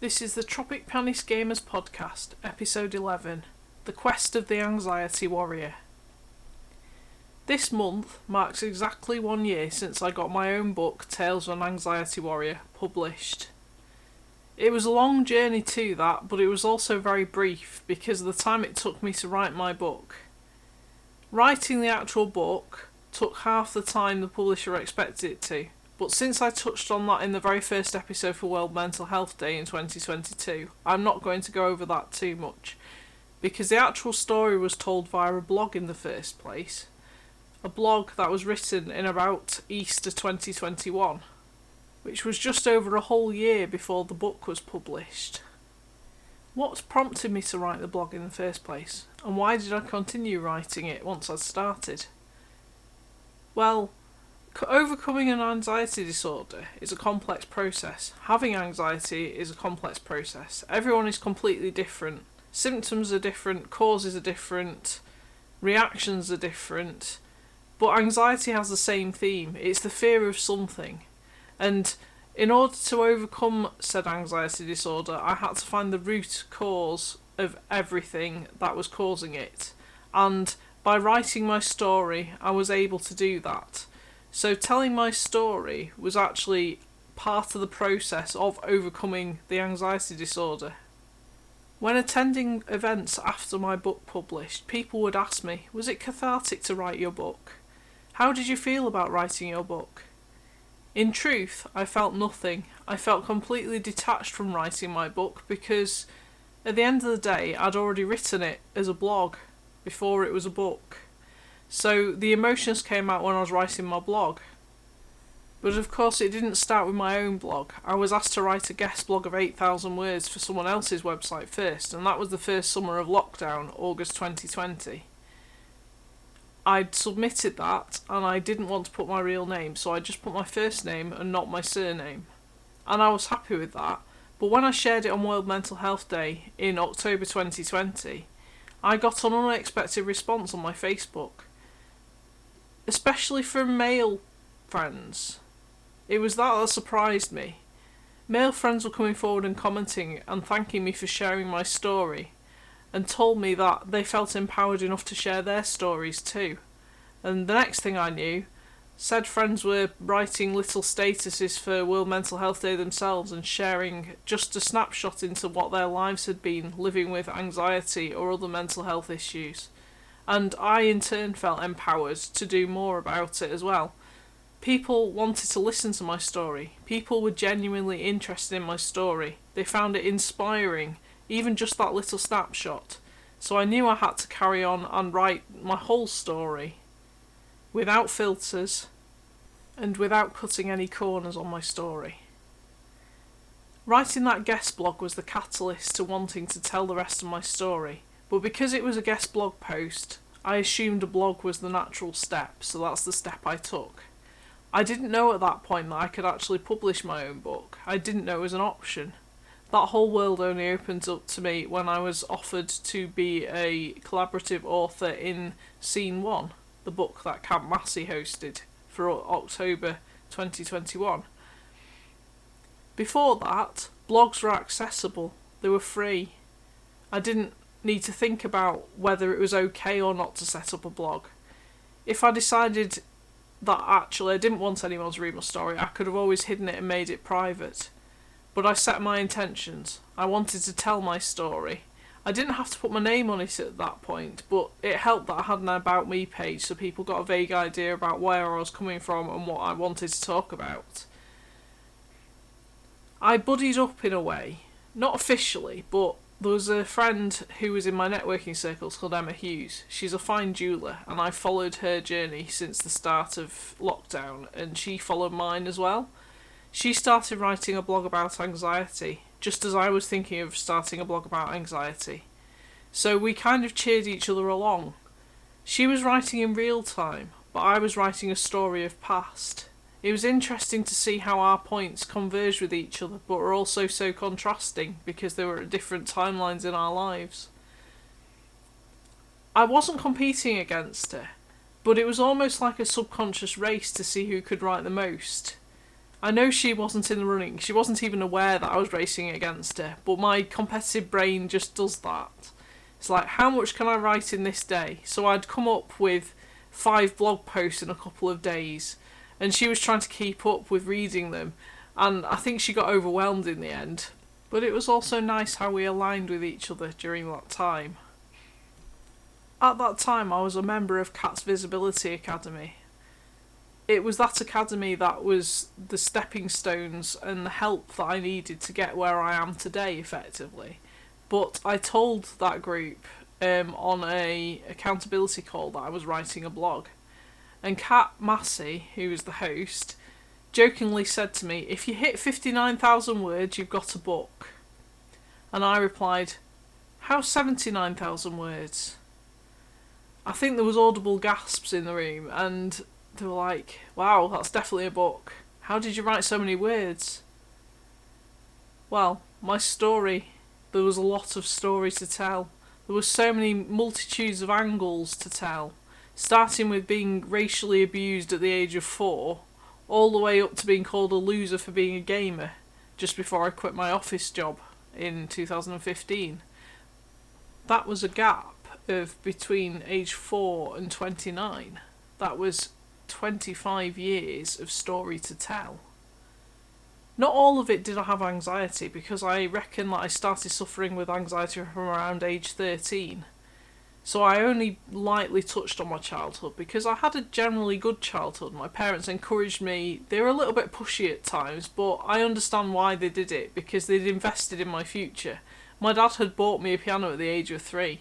This is the Tropic Pianist Gamers podcast, episode 11, The Quest of the Anxiety Warrior. This month marks exactly 1 year since I got my own book, Tales of an Anxiety Warrior, published. It was a long journey to that, but it was also very brief because of the time it took me to write my book. Writing the actual book took half the time the publisher expected it to. But since I touched on that in the very first episode for World Mental Health Day in 2022, I'm not going to go over that too much, because the actual story was told via a blog in the first place. A blog that was written in about Easter 2021, which was just over a whole year before the book was published. What prompted me to write the blog in the first place, and why did I continue writing it once I'd started? Well, overcoming an anxiety disorder is a complex process. Having anxiety is a complex process. Everyone is completely different. Symptoms are different, causes are different, reactions are different. But anxiety has the same theme. It's the fear of something. And in order to overcome said anxiety disorder, I had to find the root cause of everything that was causing it. And by writing my story, I was able to do that. So telling my story was actually part of the process of overcoming the anxiety disorder. When attending events after my book published, people would ask me, was it cathartic to write your book? How did you feel about writing your book? In truth, I felt nothing. I felt completely detached from writing my book because at the end of the day, I'd already written it as a blog before it was a book. So the emotions came out when I was writing my blog. But of course it didn't start with my own blog. I was asked to write a guest blog of 8,000 words for someone else's website first, and that was the first summer of lockdown, August 2020. I'd submitted that, and I didn't want to put my real name, so I just put my first name and not my surname. And I was happy with that. But when I shared it on World Mental Health Day in October 2020, I got an unexpected response on my Facebook. Especially from male friends. It was that surprised me. Male friends were coming forward and commenting and thanking me for sharing my story, and told me that they felt empowered enough to share their stories too. And the next thing I knew, said friends were writing little statuses for World Mental Health Day themselves and sharing just a snapshot into what their lives had been living with anxiety or other mental health issues. And I in turn felt empowered to do more about it as well. People wanted to listen to my story. People were genuinely interested in my story. They found it inspiring, even just that little snapshot. So I knew I had to carry on and write my whole story, without filters, and without cutting any corners on my story. Writing that guest blog was the catalyst to wanting to tell the rest of my story. But because it was a guest blog post, I assumed a blog was the natural step, so that's the step I took. I didn't know at that point that I could actually publish my own book. I didn't know it was an option. That whole world only opened up to me when I was offered to be a collaborative author in Scene 1, the book that Camp Massey hosted for October 2021. Before that, blogs were accessible. They were free. I didn't need to think about whether it was okay or not to set up a blog. If I decided that actually I didn't want anyone to read my story, I could have always hidden it and made it private. But I set my intentions. I wanted to tell my story. I didn't have to put my name on it at that point, but it helped that I had an About Me page so people got a vague idea about where I was coming from and what I wanted to talk about. I buddied up in a way, not officially, but there was a friend who was in my networking circles called Emma Hughes. She's a fine jeweller, and I followed her journey since the start of lockdown, and she followed mine as well. She started writing a blog about anxiety, just as I was thinking of starting a blog about anxiety. So we kind of cheered each other along. She was writing in real time, but I was writing a story of past. It was interesting to see how our points converged with each other, but were also so contrasting because they were at different timelines in our lives. I wasn't competing against her, but it was almost like a subconscious race to see who could write the most. I know she wasn't in the running. She wasn't even aware that I was racing against her, but my competitive brain just does that. It's like, how much can I write in this day? So I'd come up with 5 blog posts in a couple of days, and she was trying to keep up with reading them, and I think she got overwhelmed in the end. But it was also nice how we aligned with each other during that time. At that time, I was a member of Cat's Visibility Academy. It was that academy that was the stepping stones and the help that I needed to get where I am today, effectively. But I told that group on a accountability call that I was writing a blog. And Kat Massey, who was the host, jokingly said to me, "If you hit 59,000 words, you've got a book." And I replied, "How's 79,000 words?" I think there was audible gasps in the room, and they were like, "Wow, that's definitely a book. How did you write so many words?" Well, my story, there was a lot of story to tell. There were so many multitudes of angles to tell, starting with being racially abused at the age of 4, all the way up to being called a loser for being a gamer, just before I quit my office job in 2015. That was a gap of between age 4 and 29. That was 25 years of story to tell. Not all of it did I have anxiety, because I reckon that I started suffering with anxiety from around age 13. So I only lightly touched on my childhood because I had a generally good childhood. My parents encouraged me. They were a little bit pushy at times, but I understand why they did it, because they'd invested in my future. My dad had bought me a piano at the age of 3.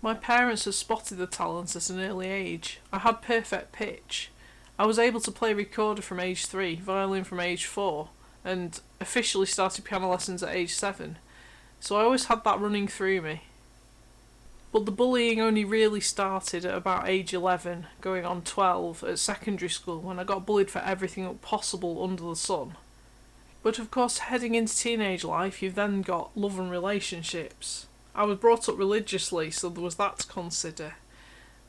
My parents had spotted the talent at an early age. I had perfect pitch. I was able to play recorder from age 3, violin from age 4, and officially started piano lessons at age 7. So I always had that running through me. But the bullying only really started at about age 11, going on 12, at secondary school, when I got bullied for everything possible under the sun. But of course, heading into teenage life, you've then got love and relationships. I was brought up religiously, so there was that to consider.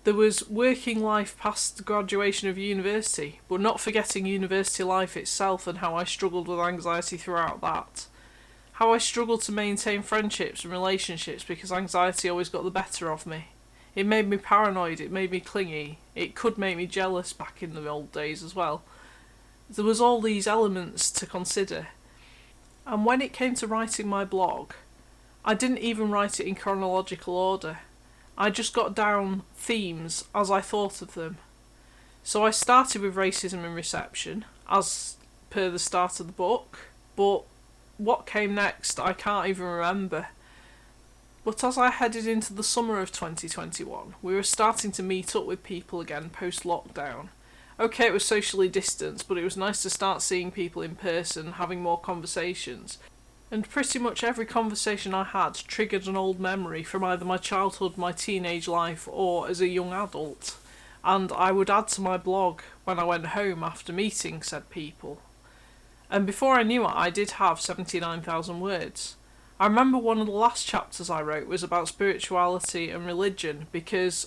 There was working life past the graduation of university, but not forgetting university life itself and how I struggled with anxiety throughout that. How I struggled to maintain friendships and relationships because anxiety always got the better of me. It made me paranoid, it made me clingy, it could make me jealous back in the old days as well. There was all these elements to consider. And when it came to writing my blog, I didn't even write it in chronological order. I just got down themes as I thought of them. So I started with racism and reception, as per the start of the book, but what came next I can't even remember. But as I headed into the summer of 2021, we were starting to meet up with people again post-lockdown. Okay, it was socially distanced, but it was nice to start seeing people in person, having more conversations. And pretty much every conversation I had triggered an old memory from either my childhood, my teenage life, or as a young adult. And I would add to my blog when I went home after meeting said people. And before I knew it, I did have 79,000 words. I remember one of the last chapters I wrote was about spirituality and religion, because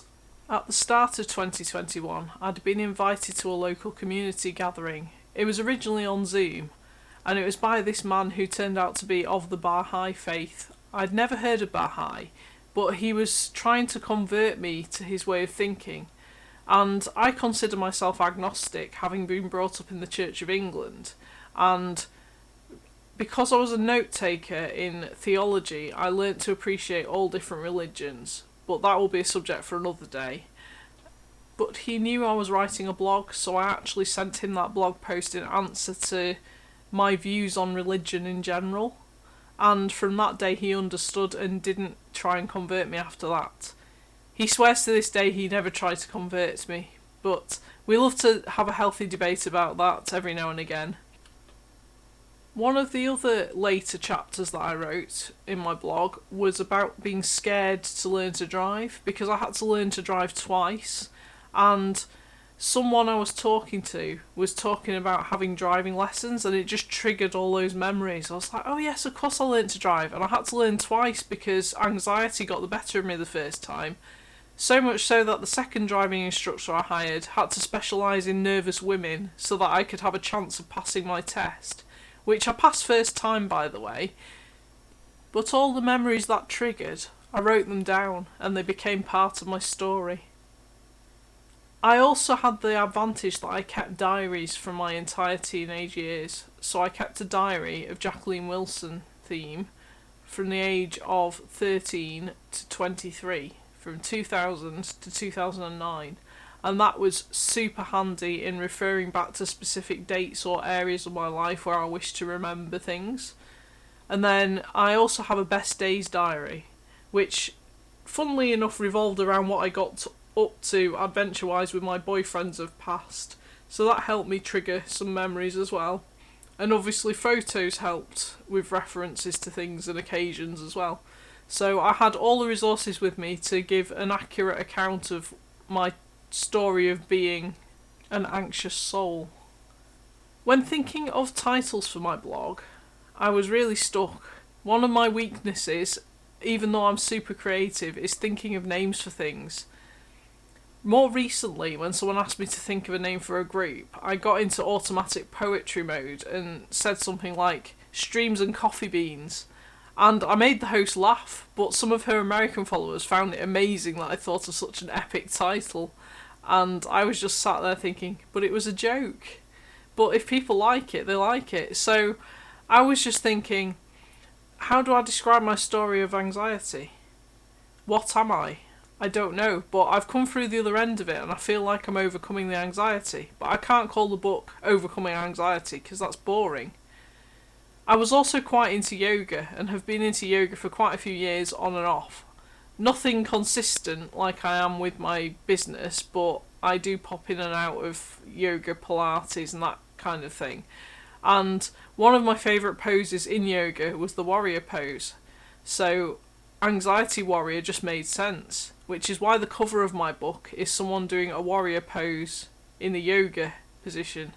at the start of 2021, I'd been invited to a local community gathering. It was originally on Zoom, and it was by this man who turned out to be of the Baha'i faith. I'd never heard of Baha'i, but he was trying to convert me to his way of thinking. And I consider myself agnostic, having been brought up in the Church of England. And because I was a note taker in theology, I learnt to appreciate all different religions. But that will be a subject for another day. But he knew I was writing a blog, so I actually sent him that blog post in answer to my views on religion in general. And from that day he understood and didn't try and convert me after that. He swears to this day he never tried to convert me, but we love to have a healthy debate about that every now and again. One of the other later chapters that I wrote in my blog was about being scared to learn to drive, because I had to learn to drive twice, and someone I was talking to was talking about having driving lessons, and it just triggered all those memories. I was like, oh yes, of course I learned to drive, and I had to learn twice because anxiety got the better of me the first time. So much so that the second driving instructor I hired had to specialise in nervous women so that I could have a chance of passing my test, which I passed first time, by the way. But all the memories that triggered, I wrote them down and they became part of my story. I also had the advantage that I kept diaries from my entire teenage years, so I kept a diary of Jacqueline Wilson theme from the age of 13 to 23, from 2000 to 2009, and that was super handy in referring back to specific dates or areas of my life where I wish to remember things. And then I also have a best days diary, which funnily enough revolved around what I got up to adventure-wise with my boyfriends of past, so that helped me trigger some memories as well. And obviously photos helped with references to things and occasions as well. So I had all the resources with me to give an accurate account of my story of being an anxious soul. When thinking of titles for my blog, I was really stuck. One of my weaknesses, even though I'm super creative, is thinking of names for things. More recently, when someone asked me to think of a name for a group, I got into automatic poetry mode and said something like Streams and Coffee Beans. And I made the host laugh, but some of her American followers found it amazing that I thought of such an epic title. And I was just sat there thinking, but it was a joke. But if people like it, they like it. So I was just thinking, how do I describe my story of anxiety? What am I? I don't know, but I've come through the other end of it and I feel like I'm overcoming the anxiety. But I can't call the book Overcoming Anxiety because that's boring. I was also quite into yoga and have been into yoga for quite a few years on and off. Nothing consistent like I am with my business, but I do pop in and out of yoga, Pilates and that kind of thing. And one of my favourite poses in yoga was the warrior pose. So Anxiety Warrior just made sense, which is why the cover of my book is someone doing a warrior pose in the yoga position.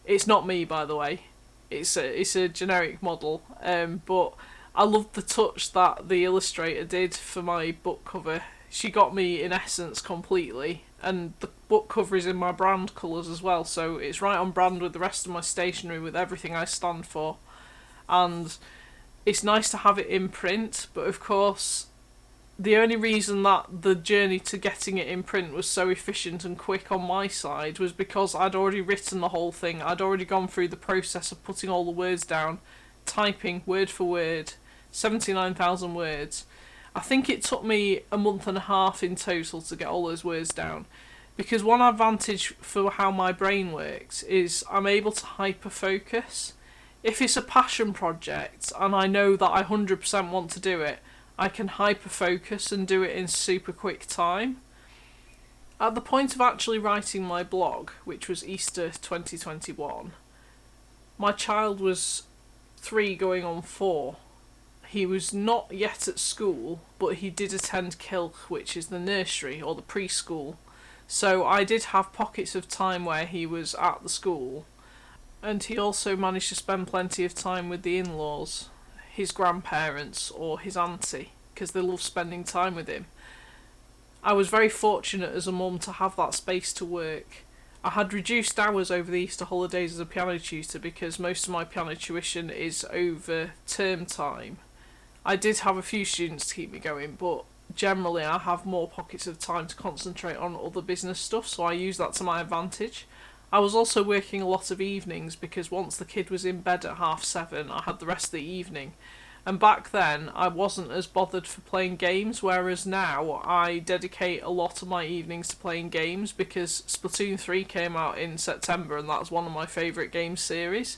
It's not me, by the way. It's a generic model, but I loved the touch that the illustrator did for my book cover. She got me in essence completely, and the book cover is in my brand colours as well, so it's right on brand with the rest of my stationery, with everything I stand for. And it's nice to have it in print, but of course the only reason that the journey to getting it in print was so efficient and quick on my side was because I'd already written the whole thing. I'd already gone through the process of putting all the words down, typing word for word, 79,000 words. I think it took me a month and a half in total to get all those words down, because one advantage for how my brain works is I'm able to hyper-focus. If it's a passion project and I know that I 100% want to do it, I can hyper-focus and do it in super quick time. At the point of actually writing my blog, which was Easter 2021, my child was 3 going on 4. He was not yet at school, but he did attend Kilk, which is the nursery or the preschool. So I did have pockets of time where he was at the school. And he also managed to spend plenty of time with the in-laws, his grandparents or his auntie, because they love spending time with him. I was very fortunate as a mum to have that space to work. I had reduced hours over the Easter holidays as a piano tutor because most of my piano tuition is over term time. I did have a few students to keep me going, but generally I have more pockets of time to concentrate on other business stuff, so I use that to my advantage. I was also working a lot of evenings because once the kid was in bed at 7:30, I had the rest of the evening. And back then, I wasn't as bothered for playing games, whereas now I dedicate a lot of my evenings to playing games because Splatoon 3 came out in September and that's one of my favourite game series.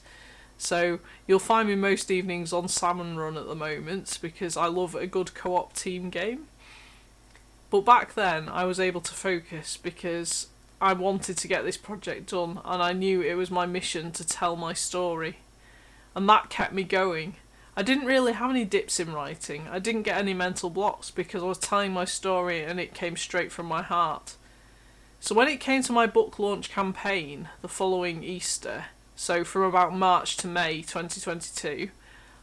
So you'll find me most evenings on Salmon Run at the moment because I love a good co-op team game. But back then, I was able to focus because I wanted to get this project done and I knew it was my mission to tell my story. And that kept me going. I didn't really have any dips in writing. I didn't get any mental blocks because I was telling my story and it came straight from my heart. So when it came to my book launch campaign the following Easter, so from about March to May 2022,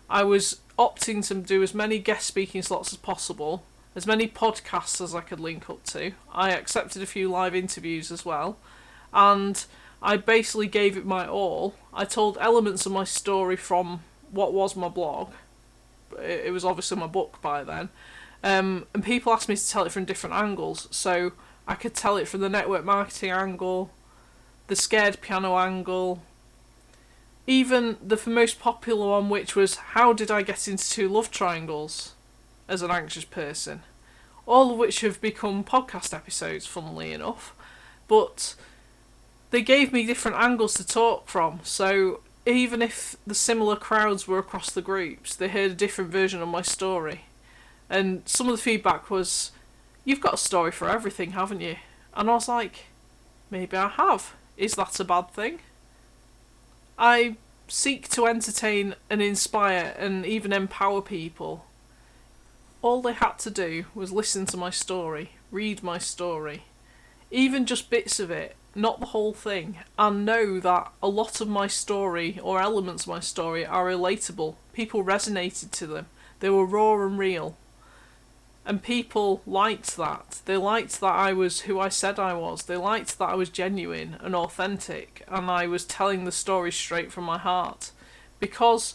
I was opting to do as many guest speaking slots as possible as many podcasts as I could link up to. I accepted a few live interviews as well, and I basically gave it my all. I told elements of my story from what was my blog. It was obviously my book by then. And people asked me to tell it from different angles, so I could tell it from the network marketing angle, the scared piano angle, even the most popular one, which was how did I get into 2 love triangles as an anxious person, all of which have become podcast episodes, funnily enough, but they gave me different angles to talk from, so even if the similar crowds were across the groups, they heard a different version of my story. And some of the feedback was, you've got a story for everything, haven't you? And I was like, maybe I have. Is that a bad thing? I seek to entertain and inspire and even empower people. All they had to do was listen to my story, read my story, even just bits of it, not the whole thing, and know that a lot of my story, or elements of my story, are relatable. People resonated to them. They were raw and real. And people liked that. They liked that I was who I said I was. They liked that I was genuine and authentic, and I was telling the story straight from my heart. Because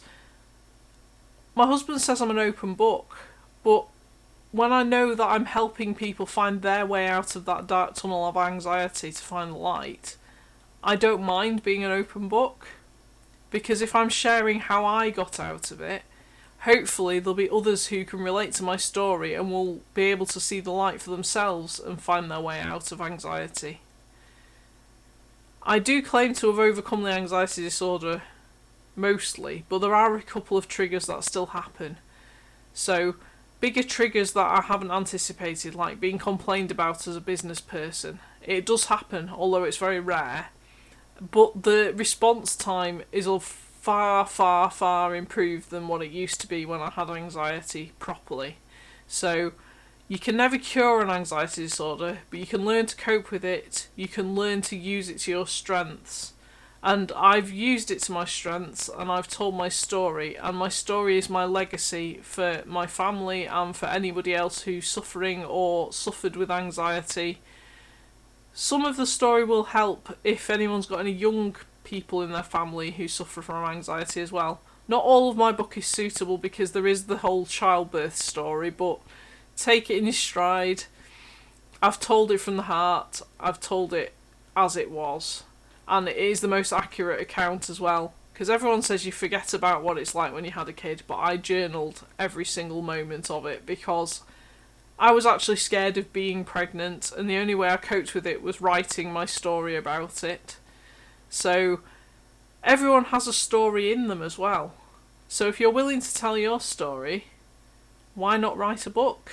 my husband says I'm an open book, but when I know that I'm helping people find their way out of that dark tunnel of anxiety to find the light, I don't mind being an open book. Because if I'm sharing how I got out of it, hopefully there'll be others who can relate to my story and will be able to see the light for themselves and find their way out of anxiety. I do claim to have overcome the anxiety disorder mostly, but there are a couple of triggers that still happen. So, bigger triggers that I haven't anticipated, like being complained about as a business person. It does happen, although it's very rare. But the response time is far improved than what it used to be when I had anxiety properly. So you can never cure an anxiety disorder, but you can learn to cope with it. You can learn to use it to your strengths. And I've used it to my strengths, and I've told my story, and my story is my legacy for my family and for anybody else who's suffering or suffered with anxiety. Some of the story will help if anyone's got any young people in their family who suffer from anxiety as well. Not all of my book is suitable because there is the whole childbirth story, but take it in your stride. I've told it from the heart. I've told it as it was. And it is the most accurate account as well. Because everyone says you forget about what it's like when you had a kid, but I journaled every single moment of it because I was actually scared of being pregnant, and the only way I coped with it was writing my story about it. So everyone has a story in them as well. So if you're willing to tell your story, why not write a book?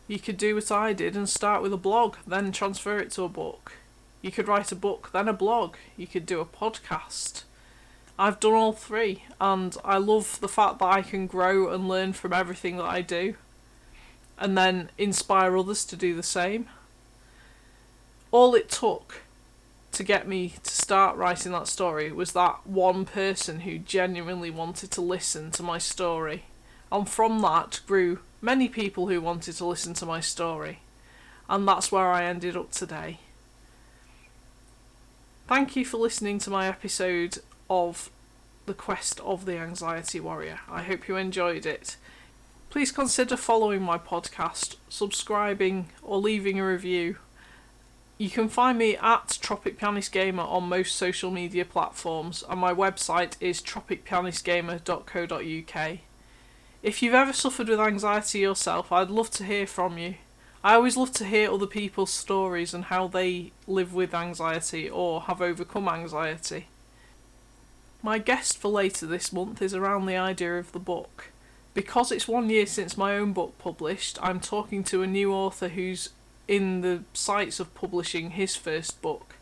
You could do what I did and start with a blog, then transfer it to a book. You could write a book, then a blog. You could do a podcast. I've done all 3, and I love the fact that I can grow and learn from everything that I do, and then inspire others to do the same. All it took to get me to start writing that story was that one person who genuinely wanted to listen to my story. And from that grew many people who wanted to listen to my story. And that's where I ended up today. Thank you for listening to my episode of The Quest of the Anxiety Warrior. I hope you enjoyed it. Please consider following my podcast, subscribing, or leaving a review. You can find me at Tropic Pianist Gamer on most social media platforms, and my website is tropicpianistgamer.co.uk. If you've ever suffered with anxiety yourself, I'd love to hear from you. I always love to hear other people's stories and how they live with anxiety or have overcome anxiety. My guest for later this month is around the idea of the book. Because it's 1 year since my own book published, I'm talking to a new author who's in the sights of publishing his first book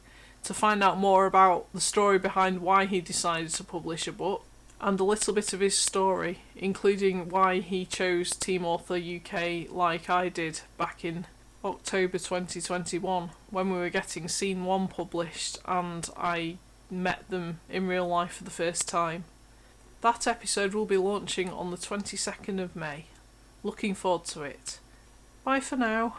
to find out more about the story behind why he decided to publish a book and a little bit of his story, including why he chose Team Author UK like I did back in October 2021 when we were getting Scene 1 published and I met them in real life for the first time. That episode will be launching on the 22nd of May. Looking forward to it. Bye for now.